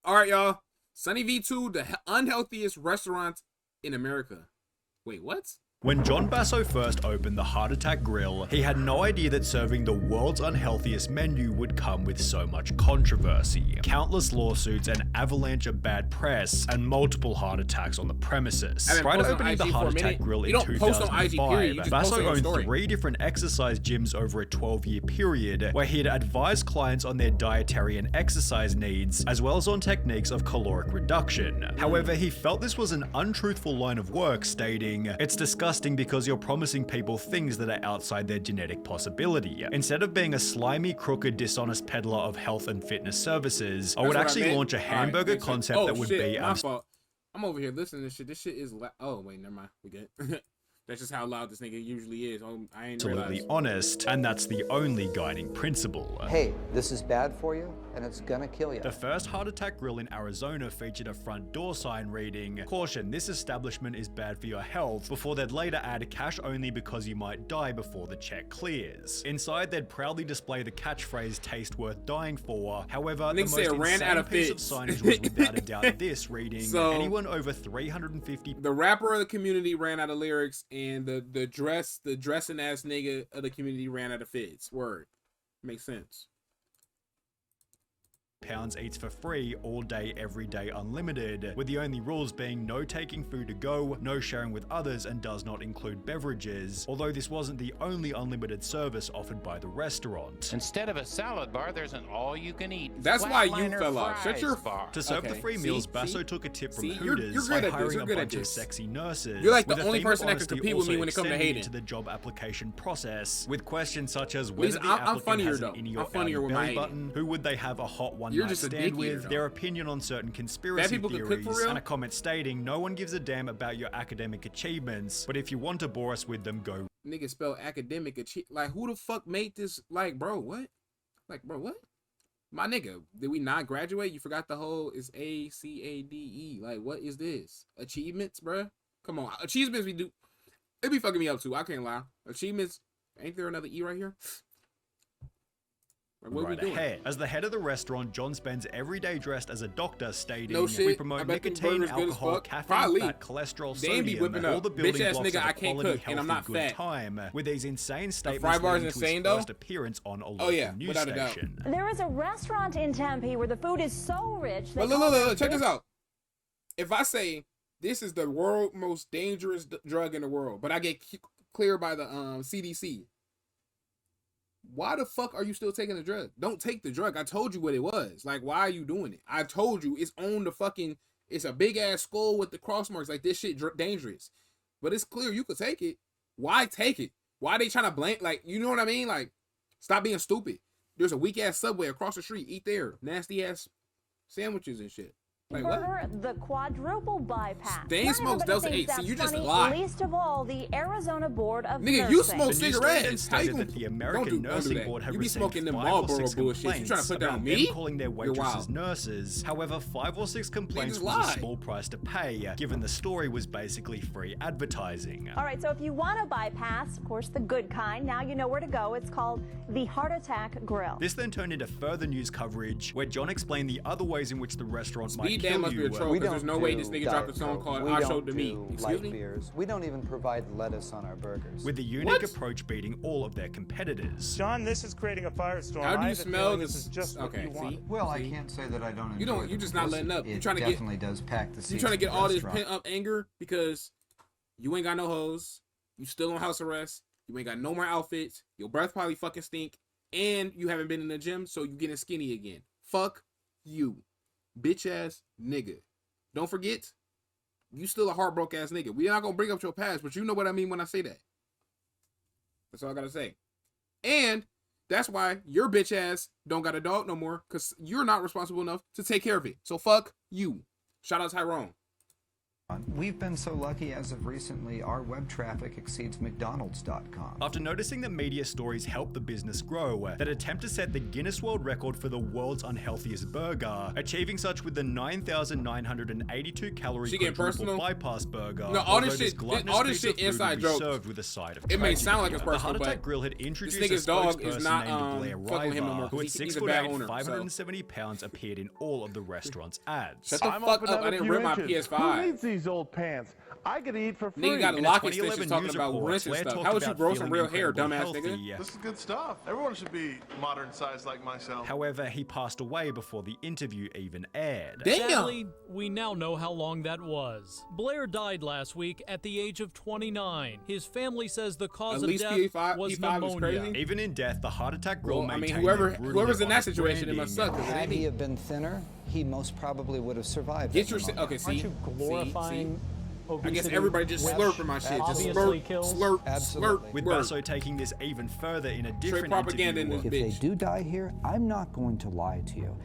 All right, y'all. SunnyV2, the unhealthiest restaurant in America. Wait, what? When John Basso first opened the Heart Attack Grill, he had no idea that serving the world's unhealthiest menu would come with so much controversy. Countless lawsuits, an avalanche of bad press, and multiple heart attacks on the premises. Prior to opening the Heart Attack Grill in 2005, Basso owned 3 different exercise gyms over a 12-year period, where he'd advised clients on their dietary and exercise needs, as well as on techniques of caloric reduction. However, he felt this was an untruthful line of work, stating, "It's disgusting because you're promising people things that are outside their genetic possibility. Instead of being a slimy, crooked, dishonest peddler of health and fitness services, I would actually launch a hamburger concept that would be..." My fault. I'm over here listening to this shit. This shit is oh wait, never mind. We good. That's just how loud this nigga usually is. I ain't absolutely honest, and that's the only guiding principle. Hey, this is bad for you, and it's gonna kill you. The first Heart Attack Grill in Arizona featured a front door sign reading, "Caution, this establishment is bad for your health," before they'd later add "cash only because you might die before the check clears." Inside, they'd proudly display the catchphrase "taste worth dying for." However, the most insane piece of signage was without a doubt this reading, so, "Anyone over 350... The rapper of the community ran out of lyrics, and the dressing ass nigga of the community ran out of fits. Word. Makes sense. Pounds eats for free, all day, every day, unlimited, with the only rules being no taking food to go, no sharing with others, and does not include beverages, although this wasn't the only unlimited service offered by the restaurant. Instead of a salad bar, there's an all-you-can-eat. That's why you fell off. Shut your bar. To serve the free meals, Basso took a tip from Hooters by hiring a bunch of sexy nurses. You're like the only person that can compete with me when it comes to hating. To the job application process, with questions such as whether the I'm applicant funnier has though. an innie or I'm funnier with my belly button, who would they have a hot one-night stand with, their opinion on certain conspiracy theories, and a comment stating, "No one gives a damn about your academic achievements, but if you want to bore us with them, go." Nigga spell academic like who the fuck made this? Like bro, what? Like bro, what? My nigga, did we not graduate? You forgot the whole is ACADE. Like what is this? Achievements, bro? Come on, achievements we do. It be fucking me up too. I can't lie. Achievements. Ain't there another E right here? Right ahead. As the head of the restaurant, John spends every day dressed as a doctor, stating, "No shit. We promote nicotine, alcohol, caffeine, fat, cholesterol, sodium, all the building blocks of a quality, healthy, good time." With these insane statements leading to his first appearance on a local news station. There is a restaurant in Tempe where the food is so rich. Look, check this out. If I say this is the world's most dangerous drug in the world, but I get cleared by the CDC. Why the fuck are you still taking the drug? Don't take the drug. I told you what it was. Like, why are you doing it? I told you it's on the fucking, it's a big ass skull with the cross marks. Like, this shit dangerous. But it's clear you could take it. Why take it? Why are they trying to blank? Like, you know what I mean? Like, stop being stupid. There's a weak ass Subway across the street. Eat there. Nasty ass sandwiches and shit. Like, what? The quadruple bypass. They ain't smoke Delta 8. See, you just lied. Least of all, the Arizona Board of Nigga, Nursing. you smoke cigarettes. How you that the American Nursing Board have received received 5 or 6 complaints you trying to put down me? Calling their waitresses nurses. However, 5 or 6 complaints was a small price to pay, given the story was basically free advertising. All right, so if you want to bypass, of course, the good kind, now you know where to go. It's called the Heart Attack Grill. This then turned into further news coverage, where John explained the other ways in which the restaurant might kill must you. Be a troll, because there's no way this nigga dropped a song called "I Showed the Meat." Excuse me? Beers. We don't even provide lettuce on our burgers. With the unique approach beating all of their competitors. John, this is creating a firestorm. How do you smell this? This is just what you want. Well, I can't say that I don't enjoy You don't. You're just not letting up. You're trying to definitely does pack the seats. You're trying to get all this pent up anger because you ain't got no hoes. You still on house arrest. You ain't got no more outfits. Your breath probably fucking stink, and you haven't been in the gym, so you getting skinny again. Fuck you, bitch ass nigga. Don't forget, you still a heartbroken ass nigga. We're not gonna bring up your past, but you know what I mean when I say that. That's all I gotta say. And that's why your bitch ass don't got a dog no more, because you're not responsible enough to take care of it. So fuck you. Shout out Tyrone. We've been so lucky as of recently, our web traffic exceeds McDonald's.com. After noticing that media stories help the business grow, that attempt to set the Guinness World Record for the world's unhealthiest burger, achieving such with the 9,982 calorie quadruple bypass burger. No, all this shit inside jokes. Served with a side of it may sound like it's personal, the Heart Attack but Grill had introduced this nigga's a dog spokesperson is not named Blair fucking with him no more, River, who at he's a bad 6'8", owner, 570 pounds, appeared in all of the restaurant's ads. Shut the fuck up! I didn't rip my PS5. Who needs these old pants? I could eat for free. Nigga got a In a locket 2011 stitches talking news about report, rent and Blair stuff. talked How would you about grow some feeling real hair, incredibly dumbass healthy. nigga? This is good stuff. Everyone should be modern sized like myself. However, he passed away before the interview even aired. Damn! Sadly, we now know how long that was. Blair died last week at the age of 29. His family says the cause At of least death P5 was is pneumonia. crazy. Even in death, the Heart Attack Grill Well, I mean, maintained whoever's in that situation, it must suck. 'cause it Had ain't he me. have been thinner, he most probably would have survived. Get that your pneumonia. okay. See, Aren't you glorifying I obesity? guess everybody just which slurping my shit. Just obviously slurp, kills? slurp, Absolutely. slurp. With word. Basso taking this even further in a different propaganda interview. in this If they do die here, I'm not going to lie to you.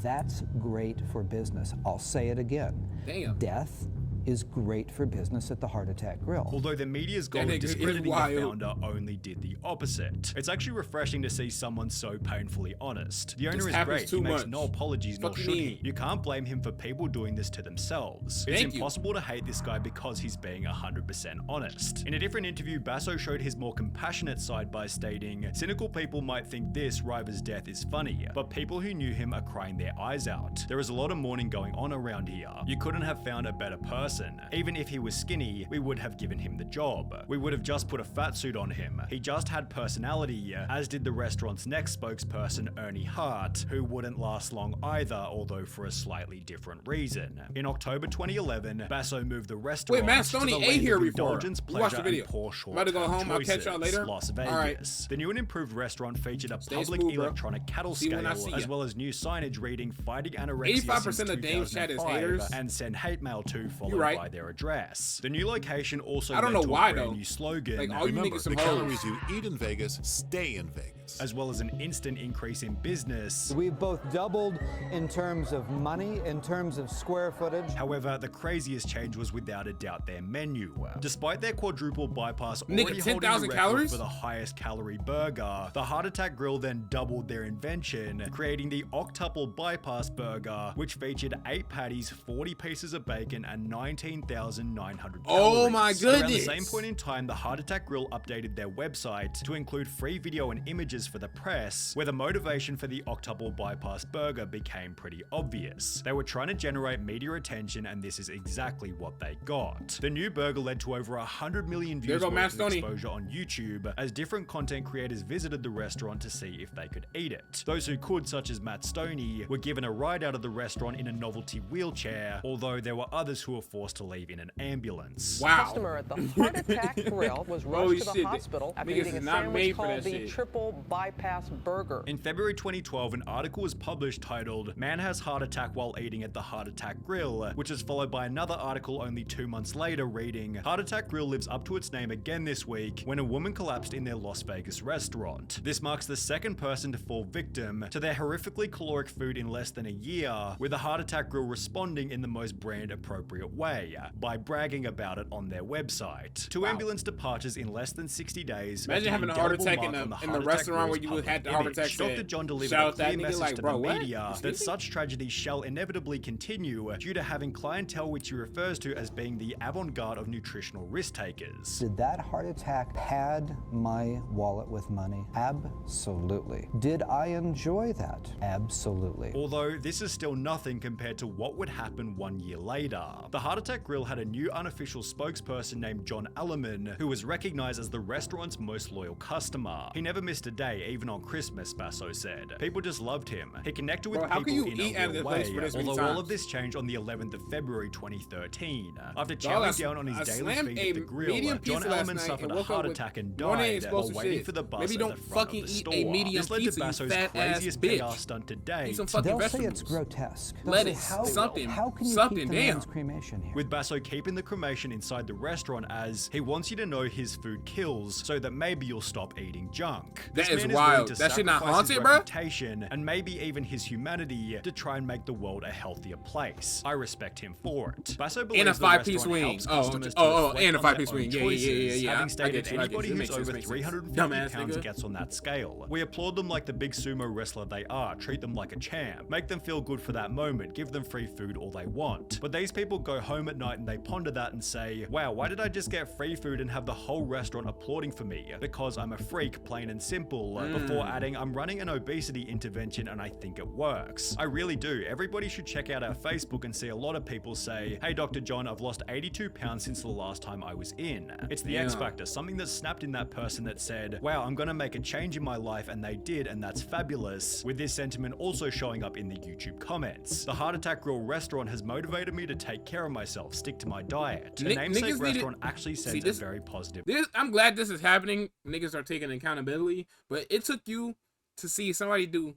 That's great for business. I'll say it again. Damn. Death is great for business at the Heart Attack Grill. Although the media's goal That of nigga is discrediting the wild. founder only did the opposite. It's actually refreshing to see someone so painfully honest. The owner This is happens great, too he makes much. no apologies, nor Fuck you should he. mean? You can't blame him for people doing this to themselves. It's Thank you. impossible to hate this guy because he's being 100% honest. In a different interview, Basso showed his more compassionate side by stating, cynical people might think this, River's death, is funny, but people who knew him are crying their eyes out. There is a lot of mourning going on around here. You couldn't have found a better person. Even if he was skinny, we would have given him the job. We would have just put a fat suit on him. He just had personality, as did the restaurant's next spokesperson, Ernie Hart, who wouldn't last long either, although for a slightly different reason. In October 2011, Basso moved the restaurant Wait, Matt to Stoney the ate land here of before. indulgence, You watched pleasure, the video. and poor I'm about to go short-term home. I'll catch y'all choices, later. Las All Vegas. right. The new and improved restaurant featured a Stay public smooth, bro. electronic cattle See you when I scale, see as ya. well as new signage reading "Fighting Anorexia" 85% since of Dame's chat is 2005, haters. and send hate mail to, followed right. by their address. The new location also I don't led know to why, a brand though. new slogan, Like, all you Remember, niggas some the hoes. calories you eat in Vegas stay in Vegas. as well as an instant increase in business. We've both doubled in terms of money, in terms of square footage. However, the craziest change was without a doubt their menu. Despite their quadruple bypass Nigga, already holding the 10,000 record calories? for the highest calorie burger, the Heart Attack Grill then doubled their invention, creating the octuple bypass burger, which featured 8 patties, 40 pieces of bacon, and 19,900 calories. Oh my Around the goodness. same point in time, the Heart Attack Grill updated their website to include free video and images for the press, where the motivation for the octuple bypass burger became pretty obvious. They were trying to generate media attention, and this is exactly what they got. The new burger led to over 100 million views go worth Matt of Stoney. exposure on YouTube, as different content creators visited the restaurant to see if they could eat it. Those who could, such as Matt Stoney, were given a ride out of the restaurant in a novelty wheelchair, although there were others who were forced to leave in an ambulance. Wow. Customer at the Heart Attack Grill was Holy rushed to the shit, hospital after niggas eating a is not made sandwich for that called the shit. triple bypass burger. In February 2012, an article was published titled "Man Has Heart Attack While Eating at the Heart Attack Grill," which is followed by another article only 2 months later reading, "Heart Attack Grill lives up to its name again this week when a woman collapsed in their Las Vegas restaurant. This marks the second person to fall victim to their horrifically caloric food in less than a year, with the Heart Attack Grill responding in the most brand appropriate way, by bragging about it on their website. 2 ambulance departures in less than 60 days. Imagine left an having a heart indelible attack in mark on the Heart Attack restaurant where Grill's you had the public heart attack image. Dr. set. John delivered Shout a out that clear nigga message like, to bro, the what? media Excuse that me? such tragedies shall inevitably continue due to having clientele which he refers to as being the avant-garde of nutritional risk takers. Did that heart attack pad my wallet with money? Absolutely. Did I enjoy that? Absolutely. Although this is still nothing compared to what would happen 1 year later. The Heart Attack Grill had a new unofficial spokesperson named John Alleman, who was recognized as the restaurant's most loyal customer. He never missed a day, even on Christmas, Basso said. People just loved him. He connected with Bro, how can people you in eat a out of real this place way, for this many although all times? of this changed on the 11th of February 2013. After Dog, chowing down on his I daily slammed feed a at the grill, medium John pizza last Alleman night suffered and a woke heart up with attack and one died while explosive waiting shit. for the bus Maybe at don't the front fucking of the eat store. a medium This led pizza, to you Basso's fat ass craziest bitch. PR stunt to date. Eat some fucking They'll say vegetables. it's grotesque. They'll Lettuce, say, something, how can you something, keep the damn. man's cremation here? With Basso keeping the cremation inside the restaurant as he wants you to know his food kills so that maybe you'll stop eating junk. This That is man wild. willing to That shit not sacrifice his haunted, bro? reputation and maybe even his humanity to try and make the world a healthier place. I respect him for it. Basso believes And a the 5-piece restaurant wing. helps Oh, customers to oh, reflect and a on their 5-piece own wing. Yeah. choices, I having get stated you. anybody Makes who's sense, over makes sense. 350 Dumbass pounds nigga. gets on that scale. We applaud them like the big sumo wrestler they are, treat them like a champ, make them feel good for that moment, give them free food all they want. But these people go home at night and they ponder that and say, wow, why did I just get free food and have the whole restaurant applauding for me? Because I'm a freak, plain and simple. Before adding, I'm running an obesity intervention and I think it works. I really do. Everybody should check out our Facebook and see a lot of people say, hey Dr. John, I've lost 82 pounds since the last time I was in. It's the X Factor, something that snapped in that person that said, wow, I'm gonna make a change in my life, and they did, and that's fabulous. With this sentiment also showing up in the YouTube comments. The Heart Attack Grill restaurant has motivated me to take care of myself, stick to my diet. The namesake restaurant actually sends a very positive. I'm glad this is happening. Niggas are taking accountability, but it took you to see somebody do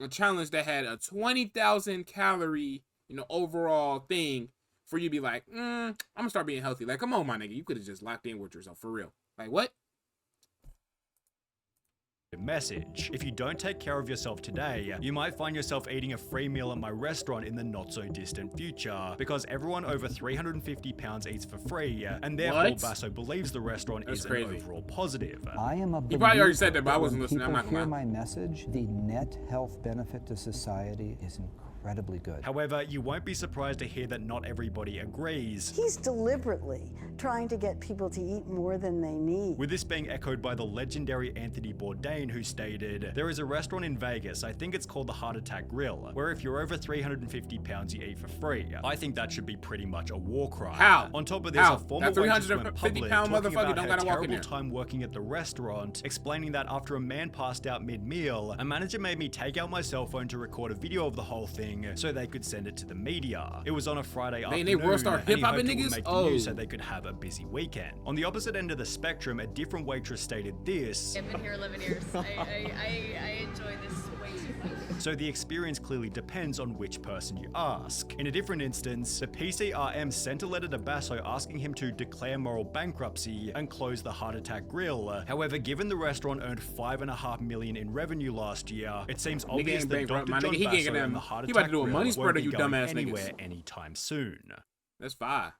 a challenge that had a 20,000 calorie, overall thing for you to be like, I'm gonna start being healthy. Like, come on, my nigga, you could have just locked in with yourself for real. Like, what? Message. If you don't take care of yourself today, you might find yourself eating a free meal at my restaurant in the not so distant future, because everyone over 350 pounds eats for free, and therefore Basso believes the restaurant is an overall positive. I am a believer. You probably already said that, but I wasn't when listening. I'm not people gonna hear lie. my message, the net health benefit to society is incredibly good. However, you won't be surprised to hear that not everybody agrees. He's deliberately trying to get people to eat more than they need. With this being echoed by the legendary Anthony Bourdain, who stated, there is a restaurant in Vegas, I think it's called the Heart Attack Grill, where if you're over 350 pounds, you eat for free. I think that should be pretty much a war crime. How? On top of this, a former that waitress went 350 public pound talking motherfucker about don't her gotta walk in terrible there. time working at the restaurant, explaining that after a man passed out mid-meal, a manager made me take out my cell phone to record a video of the whole thing so they could send it to the media. It was on a Friday afternoon, they roast our and he hip-hop hoped it would niggas? make the news so they could have a busy weekend. On the opposite end of the spectrum, a different waitress stated this. I've been here 11 years. I enjoy this way too much. So the experience clearly depends on which person you ask. In a different instance, the PCRM sent a letter to Basso asking him to declare moral bankruptcy and close the Heart Attack Grill. However, given the restaurant earned $5.5 million in revenue last year, it seems obvious that Dr. John Basso and the Heart Attack Grill won't be going anywhere anytime soon. That's fine.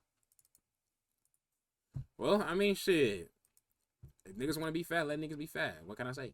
Well, I mean, shit. If niggas want to be fat, let niggas be fat. What can I say?